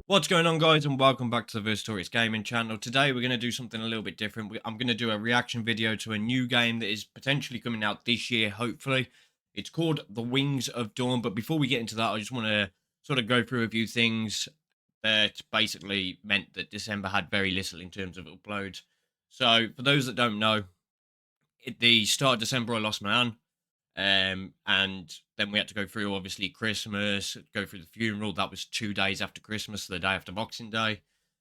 What's going on, guys, and welcome back to the Vercitorix gaming channel. Today we're going to do something a little bit different. I'm going to do a reaction video to a new game that is potentially coming out this year, hopefully. It's called The Wings of Dawn, but before we get into that, I just want to sort of go through a few things that basically meant that December had very little in terms of uploads. So, for those that don't know, at the start of December I lost my aunt. And then we had to go through obviously Christmas, go through the funeral. That was 2 days after Christmas, so the day after Boxing Day.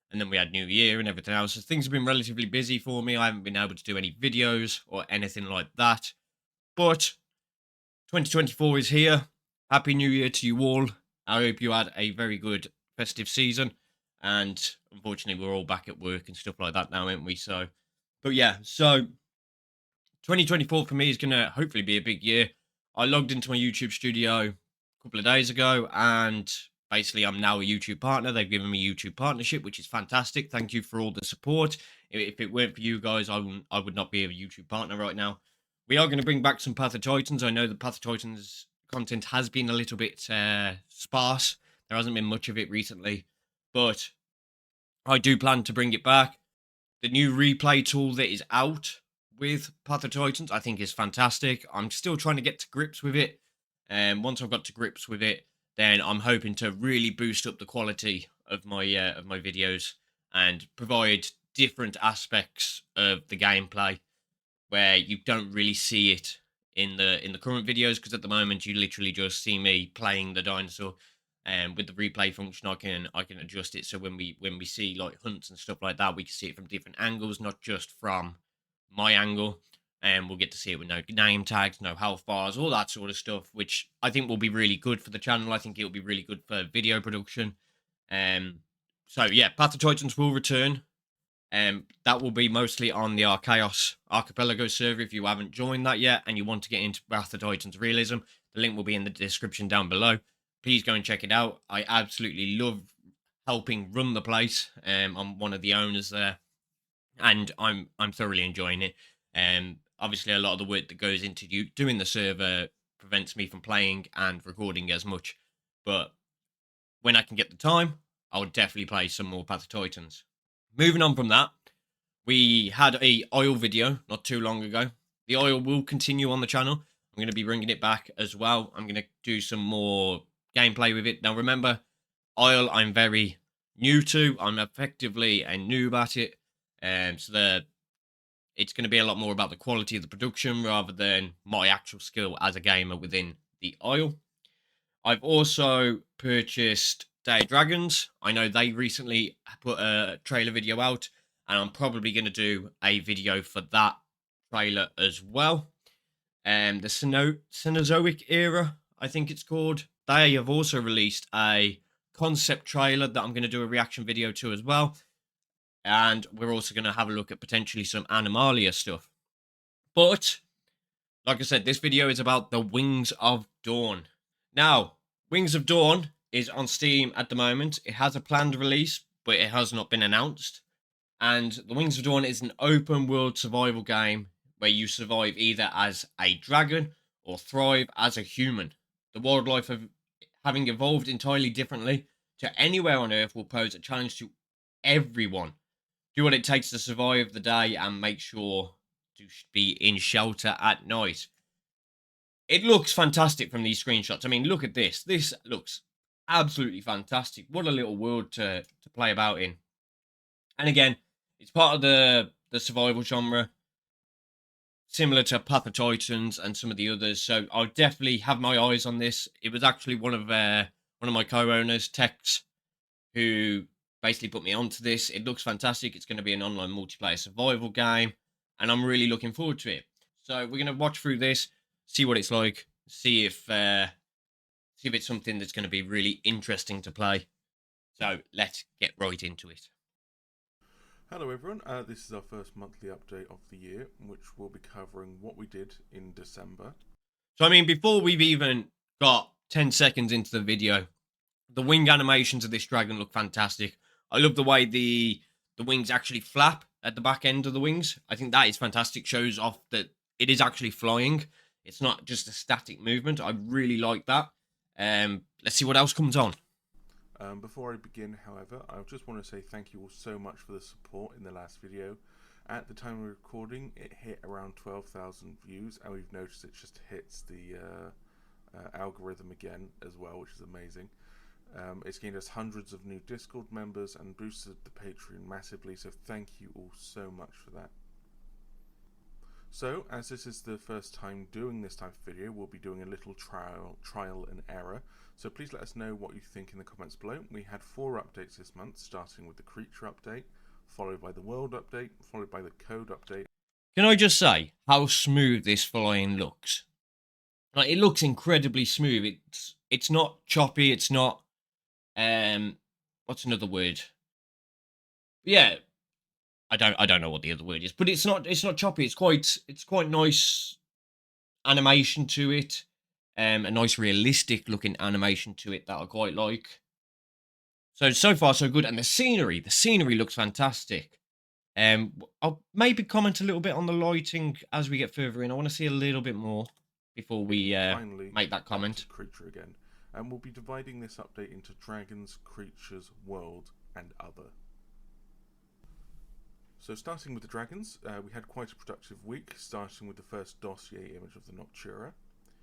And then we had New Year and everything else. So things have been relatively busy for me. I haven't been able to do any videos or anything like that. But 2024 is here. Happy New Year to you all. I hope you had a very good festive season. And unfortunately, we're all back at work and stuff like that now, aren't we? So, but yeah, so 2024 for me is going to hopefully be a big year. I logged into my YouTube studio a couple of days ago, and basically I'm now a YouTube partner. They've given me YouTube partnership, which is fantastic. Thank you for all the support. If it weren't for you guys, I would not be a YouTube partner right now. We are going to bring back some Path of Titans. I know the Path of Titans content has been a little bit sparse. There hasn't been much of it recently, but I do plan to bring it back. The new replay tool that is out with Path of Titans, I think, is fantastic. I'm still trying to get to grips with it. And once I've got to grips with it, then I'm hoping to really boost up the quality of my videos and provide different aspects of the gameplay where you don't really see it in the current videos, because at the moment you literally just see me playing the dinosaur. And with the replay function, I can adjust it so when we see like hunts and stuff like that, we can see it from different angles, not just from my angle. And we'll get to see it with no name tags, no health bars, all that sort of stuff, which I think will be really good for the channel. I think it'll be really good for video production. So yeah, Path of Titans will return. That will be mostly on the Archaeos Archipelago server. If you haven't joined that yet and you want to get into Path of Titans Realism, the link will be in the description down below. Please go and check it out. I absolutely love helping run the place. I'm one of the owners there, and I'm thoroughly enjoying it. Obviously, a lot of the work that goes into you doing the server prevents me from playing and recording as much. But when I can get the time, I'll definitely play some more Path of Titans. Moving on from that, we had a oil video not too long ago. The oil will continue on the channel. I'm going to be bringing it back as well. I'm going to do some more gameplay with it. Now, remember, oil I'm very new to. I'm effectively a noob at it. So it's going to be a lot more about the quality of the production rather than my actual skill as a gamer within the oil. I've also purchased Day of Dragons. I know they recently put a trailer video out, and I'm probably going to do a video for that trailer as well. The Cenozoic era, I think it's called. They have also released a concept trailer that I'm going to do a reaction video to as well. And we're also going to have a look at potentially some Animalia stuff. But, like I said, this video is about The Wings of Dawn. Now, Wings of Dawn is on Steam at the moment. It has a planned release, but it has not been announced. And The Wings of Dawn is an open world survival game where you survive either as a dragon or thrive as a human. The wildlife, having evolved entirely differently to anywhere on Earth, will pose a challenge to everyone. Do what it takes to survive the day and make sure to be in shelter at night. It looks fantastic from these screenshots. I mean, look at this. This looks absolutely fantastic. What a little world to play about in. And again, it's part of the survival genre, similar to Path of Titans and some of the others. So I'll definitely have my eyes on this. It was actually one of my co-owners, Tex, who basically put me onto this. It looks fantastic. It's going to be an online multiplayer survival game, and I'm really looking forward to it. So we're going to watch through this, see what it's like, see if it's something that's going to be really interesting to play. So let's get right into it. Hello everyone, this is our first monthly update of the year, which will be covering what we did in December. So I mean, before we've even got 10 seconds into the video, the wing animations of this dragon look fantastic. I love the way the wings actually flap at the back end of the wings. I think that is fantastic. Shows off that it is actually flying. It's not just a static movement. I really like that. Let's see what else comes on. Before I begin, however, I just want to say thank you all so much for the support in the last video. At the time of recording, it hit around 12,000 views, and we've noticed it just hits the algorithm again as well, which is amazing. It's gained us hundreds of new Discord members and boosted the Patreon massively, so thank you all so much for that. So, as this is the first time doing this type of video, we'll be doing a little trial and error. So please let us know what you think in the comments below. We had 4 updates this month, starting with the creature update, followed by the world update, followed by the code update. Can I just say how smooth this flying looks? Like, it looks incredibly smooth. It's not choppy. It's not what's another word? Yeah, I don't know what the other word is, but it's not choppy. It's quite nice animation to it. A nice realistic looking animation to it that I quite like. So far so good, and the scenery looks fantastic. I'll maybe comment a little bit on the lighting as we get further in. I want to see a little bit more before we Finally, make that comment. Creature again, and we'll be dividing this update into dragons, creatures, world, and other. So starting with the dragons, we had quite a productive week, starting with the first dossier image of the Noctura.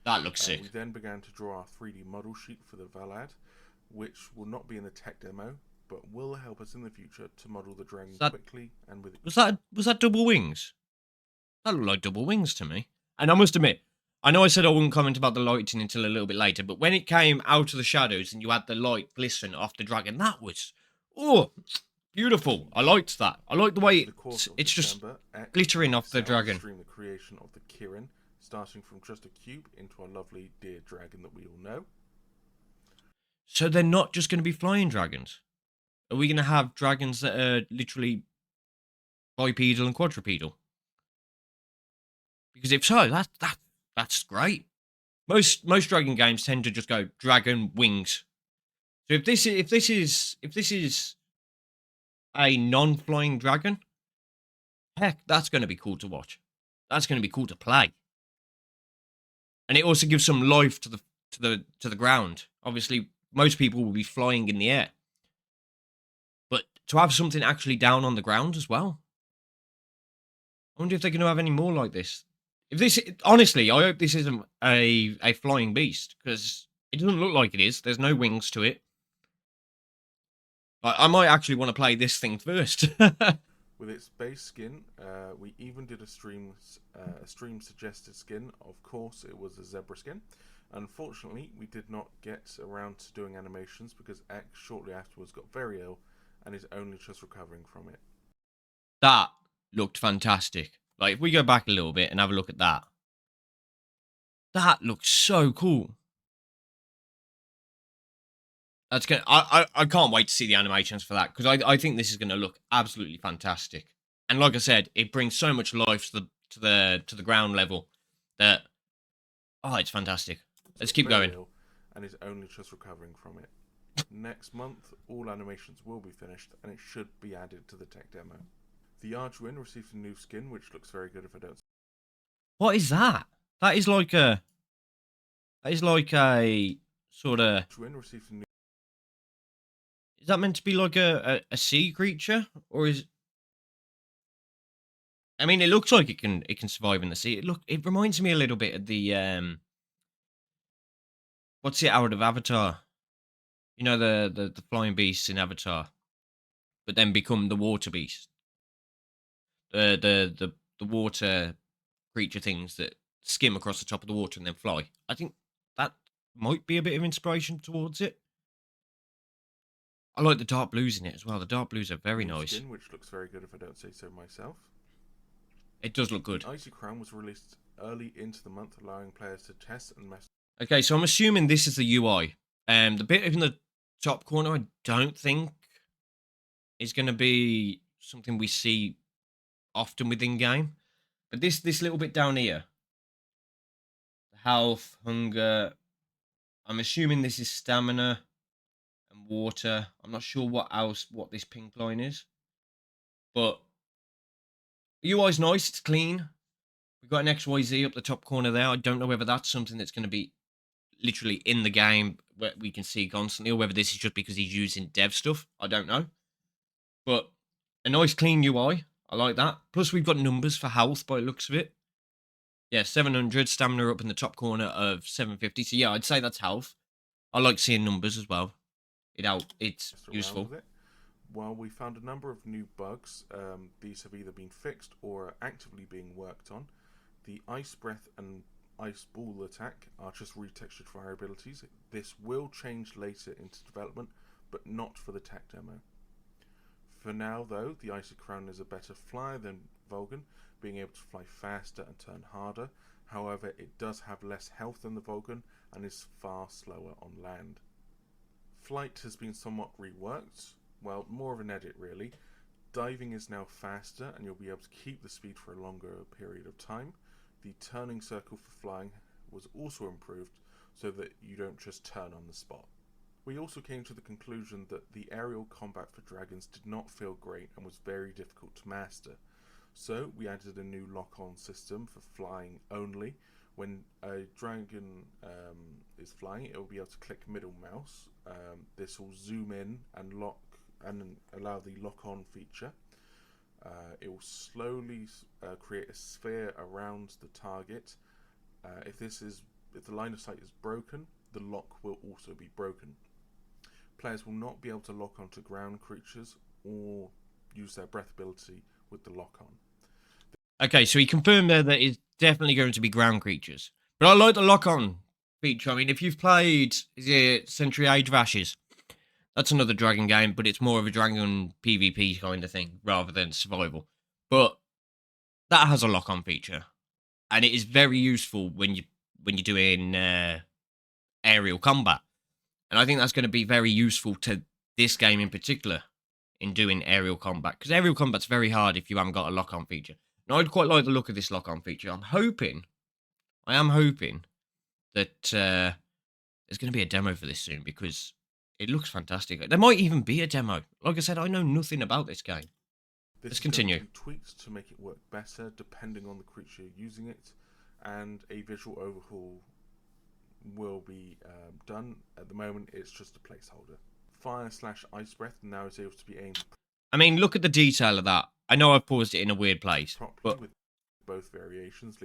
That looks sick. We then began to draw our 3D model sheet for the Valad, which will not be in the tech demo, but will help us in the future to model the dragon quickly and with. Was that double wings? That looked like double wings to me. And I must admit, I know I said I wouldn't comment about the lighting until a little bit later, but when it came out of the shadows and you had the light glisten off the dragon, that was beautiful. I liked that. I like the way it's just glittering off the dragon. Stream the creation of the Kirin, starting from just a cube into a lovely deer dragon that we all know. So they're not just going to be flying dragons. Are we going to have dragons that are literally bipedal and quadrupedal? Because if so, that's great. Most dragon games tend to just go dragon wings. So if this is a non-flying dragon, heck, that's going to be cool to watch. That's going to be cool to play. And it also gives some life to the ground. Obviously, most people will be flying in the air, but to have something actually down on the ground as well. I wonder if they're going to have any more like this. If this, honestly, I hope this isn't a flying beast, because it doesn't look like it is. There's no wings to it. I might actually want to play this thing first. With its base skin, we even did a stream suggested skin. Of course, it was a zebra skin. Unfortunately, we did not get around to doing animations because X shortly afterwards got very ill and is only just recovering from it. That looked fantastic. Like, if we go back a little bit and have a look at that. That looks so cool. That's gonna. I can't wait to see the animations for that, because I think this is gonna look absolutely fantastic. And like I said, it brings so much life to the ground level that it's fantastic. Let's keep going. And is only just recovering from it. Next month, all animations will be finished, and it should be added to the tech demo. The Arduin received a new skin, which looks very good if I don't. What is that? That is like a sort of. Arduin received a new. Is that meant to be like a sea creature, or is? I mean, it looks like it can survive in the sea. It reminds me a little bit of the what's it out of Avatar? You know, the flying beasts in Avatar, but then become the water beast. The water creature things that skim across the top of the water and then fly. I think that might be a bit of inspiration towards it. I like the dark blues in it as well. The dark blues are very nice. Skin, which looks very good if I don't say so myself. It does look good. The Icy Crown was released early into the month, allowing players to test and mess. Okay, so I'm assuming this is the UI. The bit in the top corner, I don't think is going to be something we see often within game. But this little bit down here, health, hunger. I'm assuming this is stamina and water. I'm not sure what this pink line is, but the UI's nice. It's clean. We've got an XYZ up the top corner there. I don't know whether that's something that's going to be literally in the game where we can see constantly, or whether this is just because he's using dev stuff. I don't know. But a nice clean UI. I like that. Plus, we've got numbers for health by the looks of it. Yeah, 700 stamina up in the top corner of 750. So yeah, I'd say that's health. I like seeing numbers as well. It's Around useful. with it. While we found a number of new bugs, these have either been fixed or are actively being worked on. The Ice Breath and Ice Ball attack are just retextured variabilities. This will change later into development, but not for the tech demo. For now, though, the Icy Crown is a better flyer than Vulcan, being able to fly faster and turn harder. However, it does have less health than the Vulcan and is far slower on land. Flight has been somewhat reworked, well, more of an edit really. Diving is now faster and you'll be able to keep the speed for a longer period of time. The turning circle for flying was also improved so that you don't just turn on the spot. We also came to the conclusion that the aerial combat for dragons did not feel great and was very difficult to master. So we added a new lock-on system for flying only. When a dragon is flying, it will be able to click middle mouse. This will zoom in and lock and allow the lock-on feature. It will slowly create a sphere around the target. If the line of sight is broken, the lock will also be broken. Players will not be able to lock onto ground creatures or use their breath ability with the lock on. Okay, so he confirmed there that it's definitely going to be ground creatures. But I like the lock-on feature. I mean, if you've played, is it Century Age of Ashes? That's another dragon game, but it's more of a dragon PvP kind of thing rather than survival. But that has a lock-on feature, and it is very useful when you're doing aerial combat. And I think that's going to be very useful to this game in particular in doing aerial combat, because aerial combat's very hard if you haven't got a lock-on feature. And I'd quite like the look of this lock-on feature. I am hoping that there's going to be a demo for this soon, because it looks fantastic. There might even be a demo. Like I said, I know nothing about this game. This Let's is going continue. to be tweaked to make it work better depending on the creature using it, and a visual overhaul will be done. At the moment, it's just a placeholder. Fire/ice breath now is able to be aimed I mean, look at the detail of that. I know I've paused it in a weird place, properly but with both variations.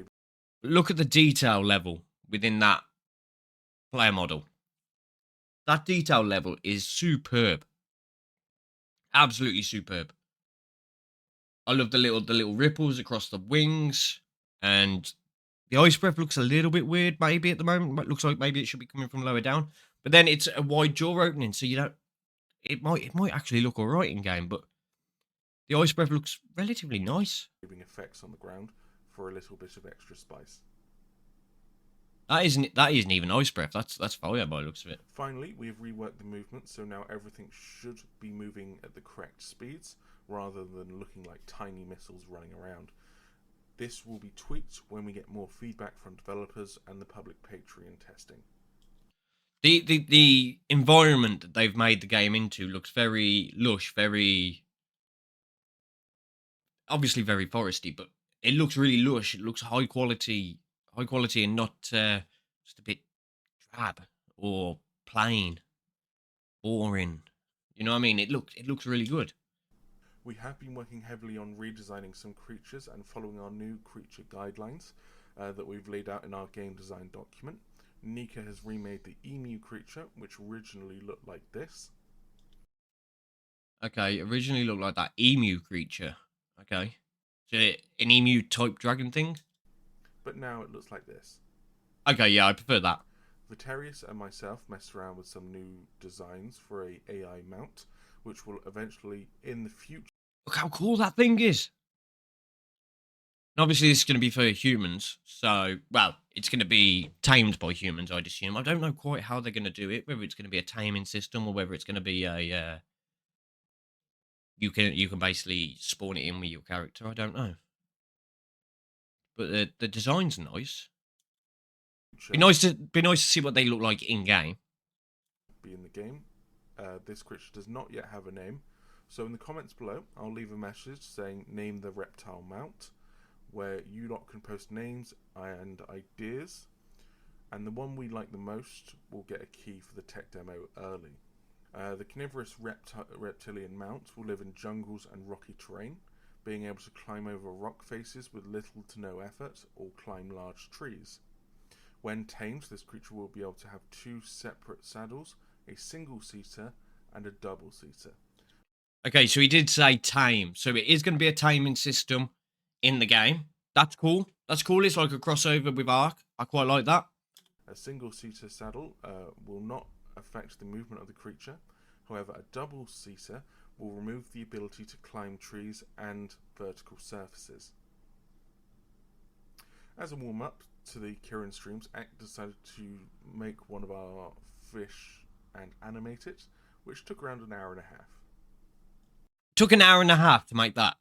look at the detail level within that player model. That detail level is superb. Absolutely superb. I love the little ripples across the wings, and the ice breath looks a little bit weird maybe at the moment. It looks like maybe it should be coming from lower down. But then it's a wide jaw opening, so you don't it might actually look alright in game, but the ice breath looks relatively nice. Effects on the ground for a little bit of extra spice. That isn't even ice breath. That's fire by the looks of it. Finally, we have reworked the movement, so now everything should be moving at the correct speeds rather than looking like tiny missiles running around. This will be tweaked when we get more feedback from developers and the public Patreon testing. The environment that they've made the game into looks very lush, very obviously very foresty, but it looks really lush. It looks high quality, and not just a bit drab or plain, boring. You know what I mean? It looks really good. We have been working heavily on redesigning some creatures and following our new creature guidelines that we've laid out in our game design document. Nika has remade the emu creature, which originally looked like this. Okay, originally looked like that emu creature. Okay, so an emu type dragon thing. But now it looks like this. Okay, yeah, I prefer that. Vercitorix and myself messed around with some new designs for a AI mount, which will eventually, in the future, Look how cool that thing is. And obviously, this is going to be for humans. So, well, it's going to be tamed by humans, I'd assume. I don't know quite how they're going to do it. Whether it's going to be a taming system or whether it's going to be a you can basically spawn it in with your character. I don't know. But the design's nice. Be nice to see what they look like in game. be in the game. This creature does not yet have a name, so in the comments below, I'll leave a message saying name the reptile mount. where you lot can post names and ideas, and the one we like the most will get a key for the tech demo early. The carnivorous reptilian mount will live in jungles and rocky terrain, being able to climb over rock faces with little to no effort or climb large trees. When tamed, this creature will be able to have 2 separate saddles, a single-seater and a double-seater. Okay, so he did say tame. So it is going to be a taming system in the game. That's cool. That's cool. It's like a crossover with Ark. I quite like that. A single-seater saddle will not affect the movement of the creature. However, a double-seater will remove the ability to climb trees and vertical surfaces. As a warm-up to the Kirin streams, Act decided to make one of our fish and animate it, which took around an hour and a half. Took an hour and a half to make that.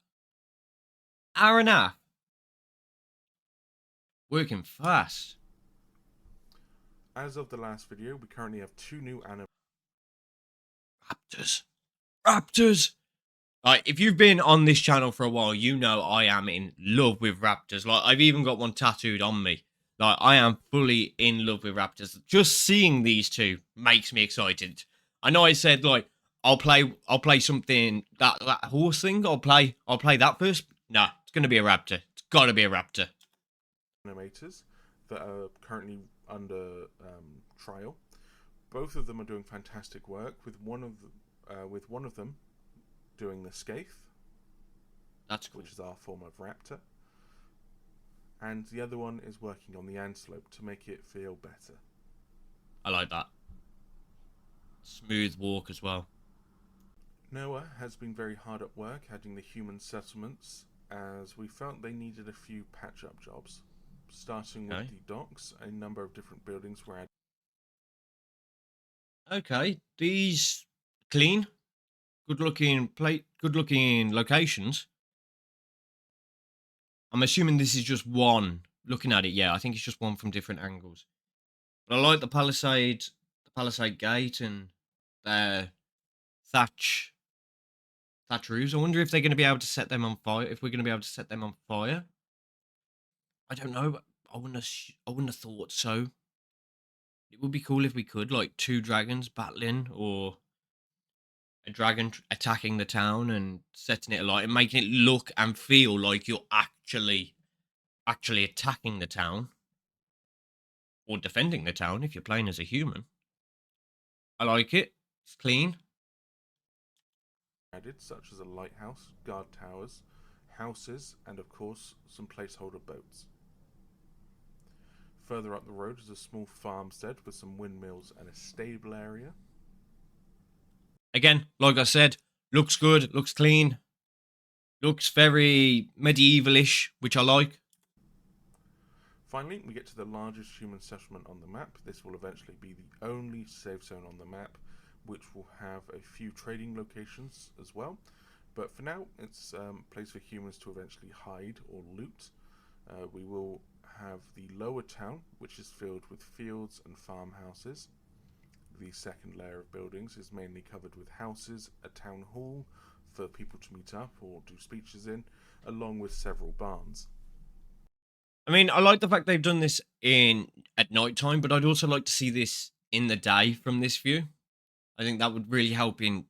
Hour and a half. Working fast. As of the last video, we currently have 2 new Raptors. Raptors. Like, if you've been on this channel for a while, you know I am in love with raptors. Like, I've even got one tattooed on me. Like, I am fully in love with raptors. Just seeing these two makes me excited. I know I said, like, I'll play something, that horse thing. I'll play that first. Nah, it's gonna be a raptor. It's gotta be a raptor. animators that are currently under trial. Both of them are doing fantastic work, with one of them doing the Scathe, That's cool. which is our form of raptor, and the other one is working on the antelope to make it feel better. I like that. Smooth walk as well. Noah has been very hard at work adding the human settlements, as we felt they needed a few patch-up jobs. Starting with the docks, a number of different buildings were added. Okay, these clean, good looking locations. I'm assuming this is just one. Looking at it, yeah, I think it's just one from different angles. But I like the palisade gate, and their thatch roofs. I wonder if they're going to be able to set them on fire. If we're going to be able to set them on fire, I don't know. But I wouldn't have thought so. It would be cool if we could, like, 2 dragons battling, or a dragon attacking the town and setting it alight and making it look and feel like you're actually attacking the town, or defending the town if you're playing as a human. I like it. It's clean. Added, such as a lighthouse, guard towers, houses, and of course some placeholder boats. Further up the road is a small farmstead with some windmills and a stable area. Again, like I said, looks good, looks clean, looks very medievalish, which I like. Finally, we get to the largest human settlement on the map. This will eventually be the only safe zone on the map, which will have a few trading locations as well. But for now, it's a place for humans to eventually hide or loot. We will have the lower town, which is filled with fields and farmhouses. The second layer of buildings is mainly covered with houses, a town hall for people to meet up or do speeches in, along with several barns. I mean, I like the fact they've done this at night time, but I'd also like to see this in the day from this view. I think that would really help in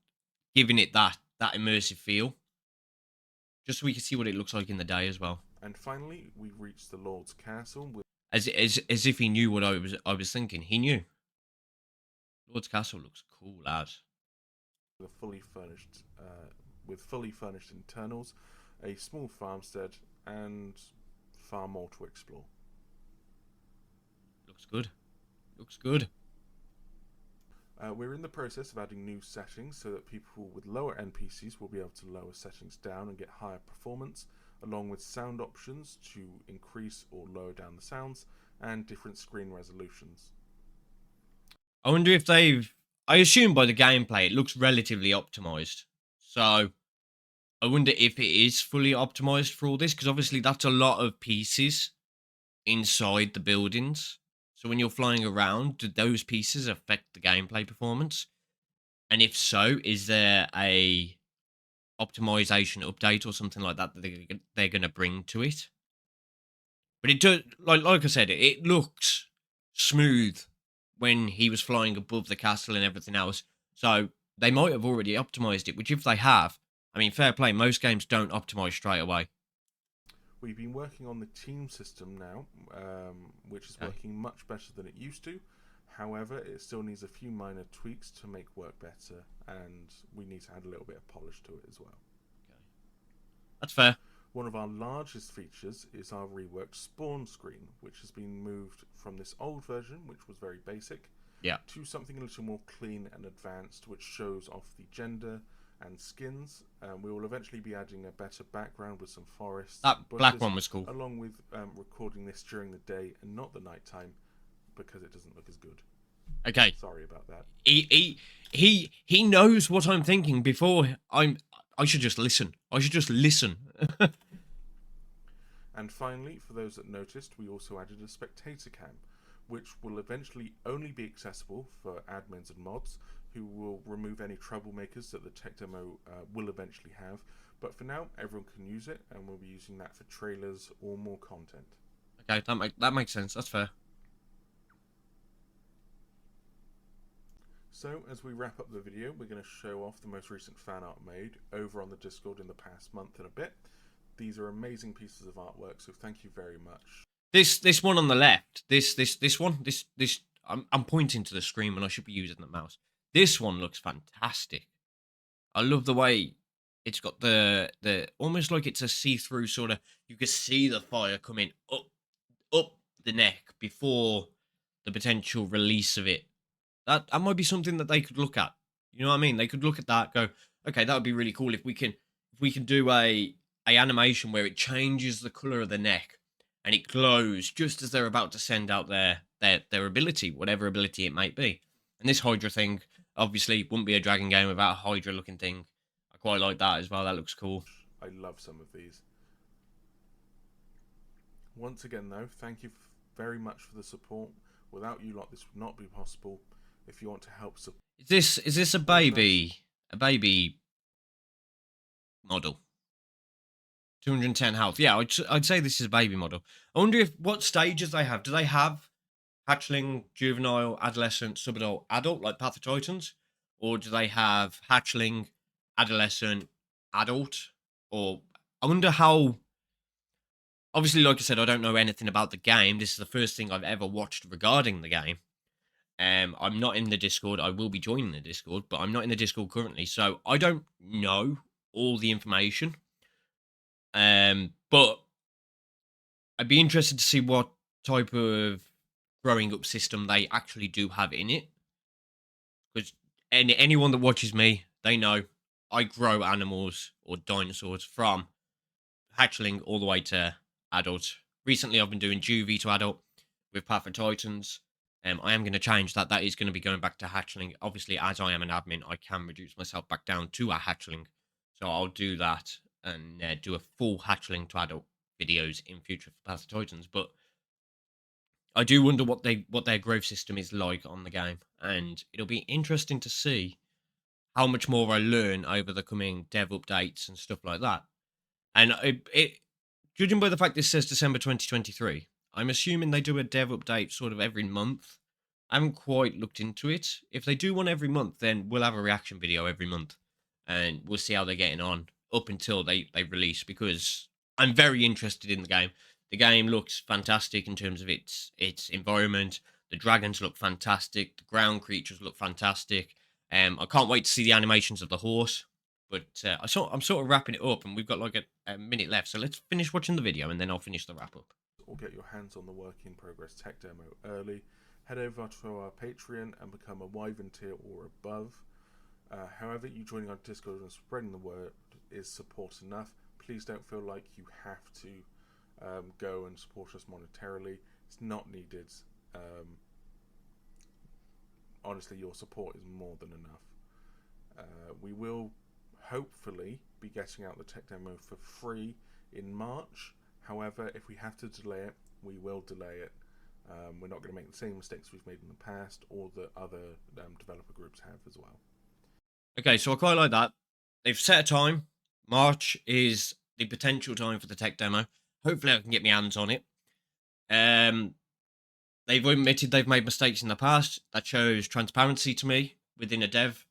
giving it that immersive feel, just so we can see what it looks like in the day as well. And finally, we reach the Lord's Castle with As if he knew what I was thinking. He knew. Lord's Castle looks cool as. a fully furnished internals, a small farmstead, and far more to explore. Looks good. Looks good. We're in the process of adding new settings so that people with lower NPCs will be able to lower settings down and get higher performance, along with sound options to increase or lower down the sounds, and different screen resolutions. I wonder if they've... I assume by the gameplay it looks relatively optimized. So I wonder if it is fully optimized for all this, because obviously that's a lot of pieces inside the buildings. So when you're flying around, do those pieces affect the gameplay performance? And if so, is there a optimization update or something like that that they're going to bring to it? But it does, like I said, it looks smooth when he was flying above the castle and everything else. So they might have already optimized it, which if they have, I mean, fair play. Most games don't optimize straight away. We've been working on the team system now, which is Okay. working much better than it used to. However, it still needs a few minor tweaks to make work better, and we need to add a little bit of polish to it as well. Okay. That's fair. One of our largest features is our reworked spawn screen, which has been moved from this old version, which was very basic, Yeah. to something a little more clean and advanced, which shows off the gender and skins. We will eventually be adding a better background with some forests That and black bushes, one was cool. along with recording this during the day and not the night time, because it doesn't look as good. Okay. Sorry about that. He knows what I'm thinking before I should just listen. I should just listen. And finally, for those that noticed, we also added a spectator cam, which will eventually only be accessible for admins and mods, who will remove any troublemakers that the tech demo will eventually have. But for now, everyone can use it, and we'll be using that for trailers or more content. Okay, that makes sense. That's fair. So, as we wrap up the video, we're going to show off the most recent fan art made over on the Discord in the past month and a bit. These are amazing pieces of artwork, so thank you very much. This one on the left. This one. This. I'm pointing to the screen when I should be using the mouse. This one looks fantastic. I love the way it's got the almost like it's a see-through sort of. You can see the fire coming up the neck before the potential release of it. That might be something that they could look at. You know what I mean? They could look at that, go, okay, that would be really cool if we can do a animation where it changes the color of the neck and it glows just as they're about to send out their ability, whatever ability it might be. And this Hydra thing obviously wouldn't be a dragon game without a Hydra looking thing. I quite like that as well. That looks cool. I love some of these. Once again, though, thank you very much for the support. Without you lot, this would not be possible. If you want to help support, Is this a baby model? 210 health. Yeah, I'd say this is a baby model. I wonder what stages they have. Do they have hatchling, juvenile, adolescent, subadult, adult like Path of Titans, or do they have hatchling, adolescent, adult? Or I wonder how. Obviously, like I said, I don't know anything about the game. This is the first thing I've ever watched regarding the game. I'm not in the Discord. I will be joining the Discord, but I'm not in the Discord currently, so I don't know all the information. But I'd be interested to see what type of growing up system they actually do have in it. Because anyone that watches me, they know I grow animals or dinosaurs from hatchling all the way to adult. Recently, I've been doing juvie to adult with Path of Titans. I am going to change that. That is going to be going back to hatchling. Obviously, as I am an admin, I can reduce myself back down to a hatchling. So I'll do that and do a full hatchling to adult videos in future for Path of Titans. But I do wonder what their growth system is like on the game, and it'll be interesting to see how much more I learn over the coming dev updates and stuff like that. And judging by the fact this says December 2023, I'm assuming they do a dev update sort of every month. I haven't quite looked into it. If they do one every month, then we'll have a reaction video every month, and we'll see how they're getting on up until they release. Because I'm very interested in the game. The game looks fantastic in terms of its environment. The dragons look fantastic. The ground creatures look fantastic. I can't wait to see the animations of the horse. But I'm sort of wrapping it up, and we've got like a minute left. So let's finish watching the video, and then I'll finish the wrap up. or get your hands on the work in progress tech demo early, head over to our Patreon and become a Wyvern tier or above. However, you joining our Discord and spreading the word is support enough. Please don't feel like you have to go and support us monetarily. It's not needed. Honestly, your support is more than enough. We will hopefully be getting out the tech demo for free in March. However, if we have to delay it, we will delay it. We're not going to make the same mistakes we've made in the past or that other developer groups have as well. Okay, so I quite like that. They've set a time. March is the potential time for the tech demo. Hopefully I can get my hands on it. Um, they've admitted they've made mistakes in the past. That shows transparency to me within a dev.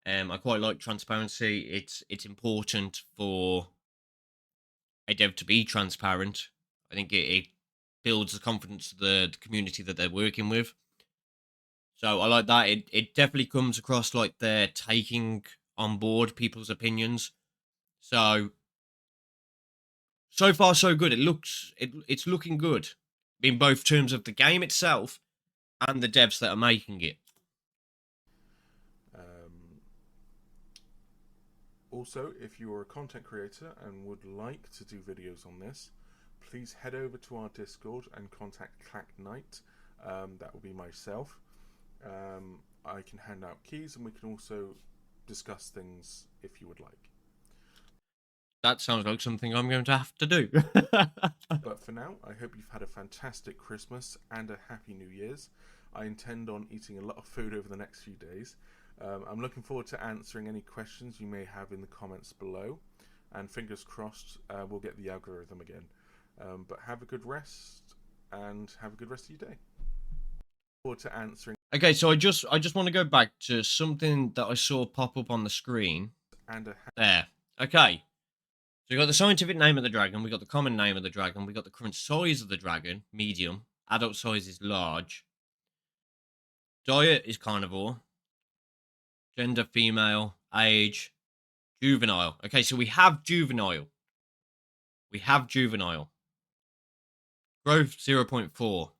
I quite like transparency. It's important for a dev to be transparent. I think it builds the confidence of the community that they're working with. So I like that. It definitely comes across like they're taking on board people's opinions. So far so good. It's looking good in both terms of the game itself and the devs that are making it. Um, Also, if you are a content creator and would like to do videos on this, please head over to our Discord and contact Clack Knight. That will be myself. I can hand out keys and we can also discuss things if you would like. That sounds like something I'm going to have to do. But for now, I hope you've had a fantastic Christmas and a happy New Year's. I intend on eating a lot of food over the next few days. I'm looking forward to answering any questions you may have in the comments below. And fingers crossed, we'll get the algorithm again. But have a good rest and have a good rest of your day. Forward to answering. Okay, so I just want to go back to something that I saw pop up on the screen. And there. Okay. So we got the scientific name of the dragon, we got the common name of the dragon, we got the current size of the dragon, medium, adult size is large, diet is carnivore, gender female, age, juvenile. Okay, so we have juvenile. We have juvenile. Growth 0.4.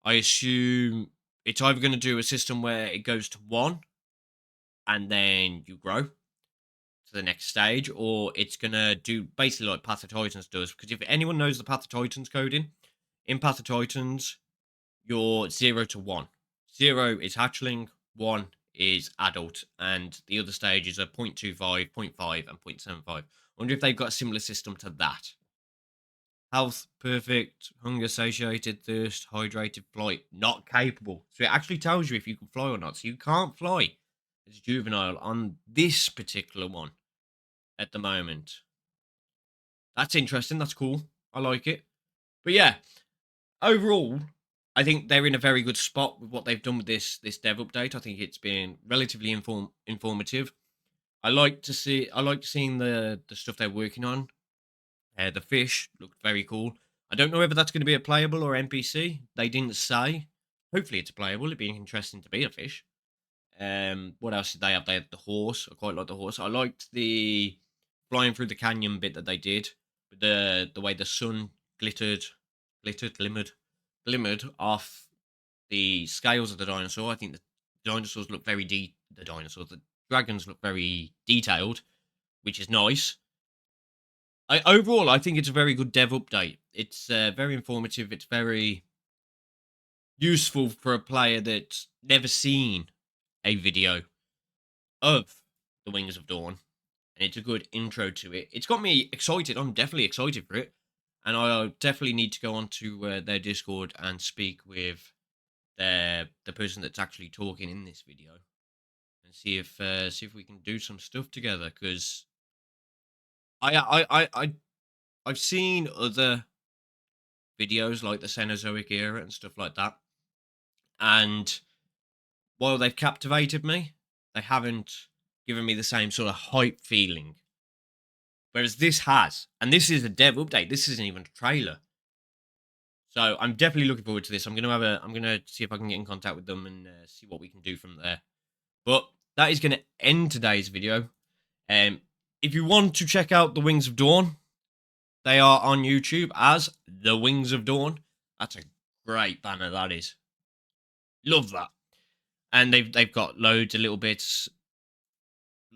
I assume it's either going to do a system where it goes to 1 and then you grow to the next stage, or it's going to do basically like Path of Titans does. Because if anyone knows the Path of Titans coding, in Path of Titans, you're 0 to 1. 0 is hatchling, 1 is adult, and the other stages are 0.25, 0.5, and 0.75. I wonder if they've got a similar system to that. Health, perfect. Hunger, satiated. Thirst, hydrated. Flight, not capable. So it actually tells you if you can fly or not. So you can't fly as juvenile on this particular one at the moment. That's interesting. That's cool. I like it. But yeah, overall, I think they're in a very good spot with what they've done with this dev update. I think it's been relatively informative. I like seeing the stuff they're working on. The fish looked very cool. I don't know whether that's going to be a playable or NPC. They didn't say. Hopefully it's playable. It'd be interesting to be a fish. What else did they have? They had the horse. I quite like the horse. I liked the flying through the canyon bit that they did. The way the sun glimmered off the scales of the dinosaur. I think the dinosaurs look the dragons look very detailed, which is nice. Overall, I think it's a very good dev update. It's very informative. It's very useful for a player that's never seen a video of the Wings of Dawn, and it's a good intro to it. It's got me excited. I'm definitely excited for it, and I definitely need to go onto their Discord and speak with the person that's actually talking in this video, and see if we can do some stuff together. Because I've seen other videos like the Cenozoic era and stuff like that, and while they've captivated me, they haven't given me the same sort of hype feeling. Whereas this has, and this is a dev update. This isn't even a trailer, so I'm definitely looking forward to this. I'm gonna see if I can get in contact with them and see what we can do from there. But that is going to end today's video. If you want to check out the Wings of Dawn, they are on YouTube as The Wings of Dawn. That's a great banner, that is. Love that. And they've got loads of little bits.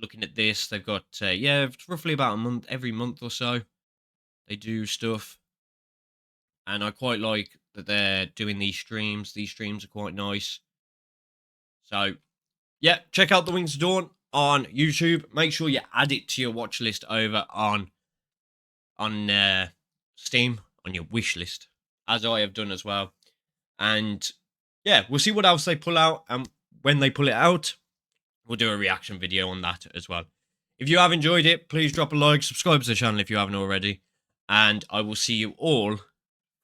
Looking at this, they've got, roughly about a month, every month or so, they do stuff. And I quite like that they're doing these streams. These streams are quite nice. So, yeah, check out The Wings of Dawn on YouTube. Make sure you add it to your watch list over on Steam, on your wish list, as I have done as well. And yeah, we'll see what else they pull out, and when they pull it out, we'll do a reaction video on that as well. If you have enjoyed it, please drop a like, subscribe to the channel if you haven't already, and I will see you all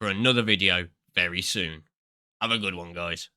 for another video very soon. Have a good one, guys.